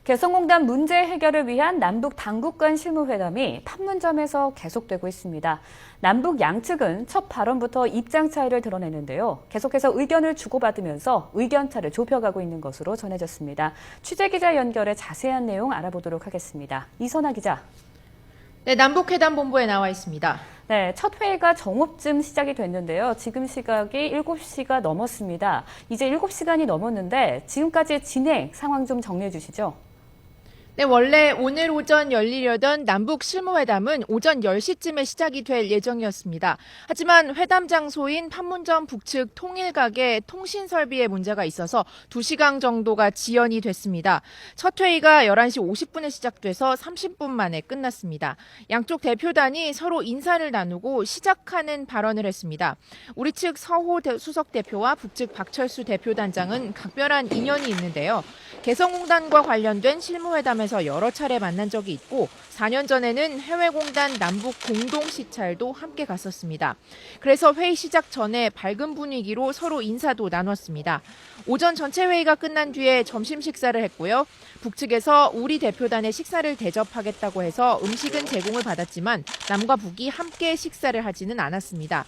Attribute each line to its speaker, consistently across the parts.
Speaker 1: 개성공단 문제 해결을 위한 남북 당국 간 실무회담이 판문점에서 계속되고 있습니다. 남북 양측은 첫 발언부터 입장 차이를 드러내는데요. 계속해서 의견을 주고받으면서 의견차를 좁혀가고 있는 것으로 전해졌습니다. 취재기자 연결해 자세한 내용 알아보도록 하겠습니다. 이선아 기자.
Speaker 2: 네, 남북회담본부에 나와 있습니다.
Speaker 1: 네, 첫 회의가 정오쯤 시작이 됐는데요. 지금 시각이 7시가 넘었습니다. 이제 7시간이 넘었는데 지금까지 진행 상황 좀 정리해 주시죠.
Speaker 2: 네, 원래 오늘 오전 열리려던 남북 실무회담은 오전 10시쯤에 시작이 될 예정이었습니다. 하지만 회담 장소인 판문점 북측 통일각에 통신 설비에 문제가 있어서 2시간 정도가 지연이 됐습니다. 첫 회의가 11시 50분에 시작돼서 30분 만에 끝났습니다. 양쪽 대표단이 서로 인사를 나누고 시작하는 발언을 했습니다. 우리 측 서호 수석 대표와 북측 박철수 대표단장은 각별한 인연이 있는데요. 개성공단과 관련된 실무회담에서 여러 차례 만난 적이 있고 4년 전에는 해외공단 남북 공동 시찰도 함께 갔었습니다. 그래서 회의 시작 전에 밝은 분위기로 서로 인사도 나눴습니다. 오전 전체 회의가 끝난 뒤에 점심 식사를 했고요. 북측에서 우리 대표단의 식사를 대접하겠다고 해서 음식은 제공을 받았지만 남과 북이 함께 식사를 하지는 않았습니다.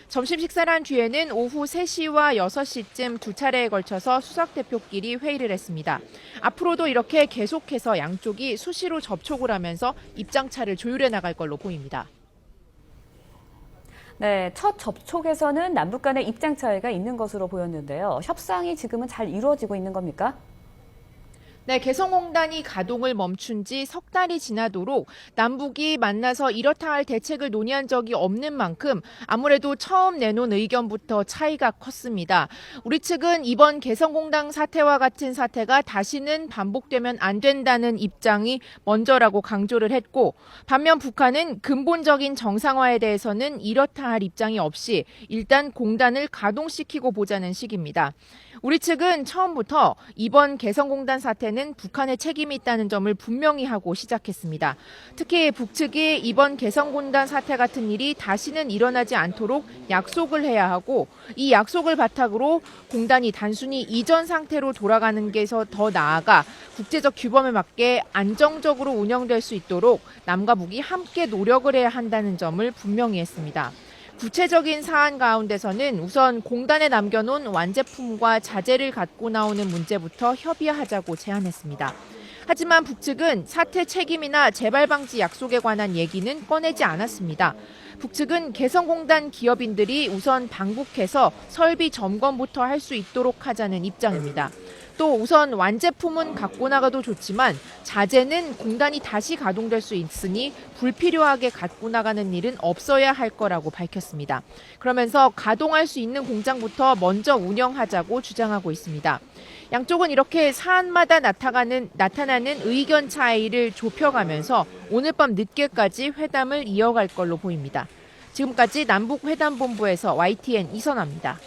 Speaker 2: 점심 식사를 한 뒤에는 오후 3시와 6시쯤 두 차례에 걸쳐서 수석 대표끼리 회의를 했습니다. 앞으로도 이렇게 계속해서 양쪽이 수시로 접촉을 하면서 입장차를 조율해 나갈 걸로 보입니다.
Speaker 1: 네, 첫 접촉에서는 남북 간의 입장 차이가 있는 것으로 보였는데요. 협상이 지금은 잘 이루어지고 있는 겁니까?
Speaker 2: 네, 개성공단이 가동을 멈춘 지 석 달이 지나도록 남북이 만나서 이렇다 할 대책을 논의한 적이 없는 만큼 아무래도 처음 내놓은 의견부터 차이가 컸습니다. 우리 측은 이번 개성공단 사태와 같은 사태가 다시는 반복되면 안 된다는 입장이 먼저라고 강조를 했고, 반면 북한은 근본적인 정상화에 대해서는 이렇다 할 입장이 없이 일단 공단을 가동시키고 보자는 식입니다. 우리 측은 처음부터 이번 개성공단 사태는 북한의 책임이 있다는 점을 분명히 하고 시작했습니다. 특히 북측이 이번 개성공단 사태 같은 일이 다시는 일어나지 않도록 약속을 해야 하고, 이 약속을 바탕으로 공단이 단순히 이전 상태로 돌아가는 게서 더 나아가 국제적 규범에 맞게 안정적으로 운영될 수 있도록 남과 북이 함께 노력을 해야 한다는 점을 분명히 했습니다. 구체적인 사안 가운데서는 우선 공단에 남겨놓은 완제품과 자재를 갖고 나오는 문제부터 협의하자고 제안했습니다. 하지만 북측은 사태 책임이나 재발 방지 약속에 관한 얘기는 꺼내지 않았습니다. 북측은 개성공단 기업인들이 우선 방북해서 설비 점검부터 할 수 있도록 하자는 입장입니다. 또 우선 완제품은 갖고 나가도 좋지만 자재는 공단이 다시 가동될 수 있으니 불필요하게 갖고 나가는 일은 없어야 할 거라고 밝혔습니다. 그러면서 가동할 수 있는 공장부터 먼저 운영하자고 주장하고 있습니다. 양쪽은 이렇게 사안마다 나타나는 의견 차이를 좁혀가면서 오늘 밤 늦게까지 회담을 이어갈 걸로 보입니다. 지금까지 남북회담본부에서 YTN 이선아입니다.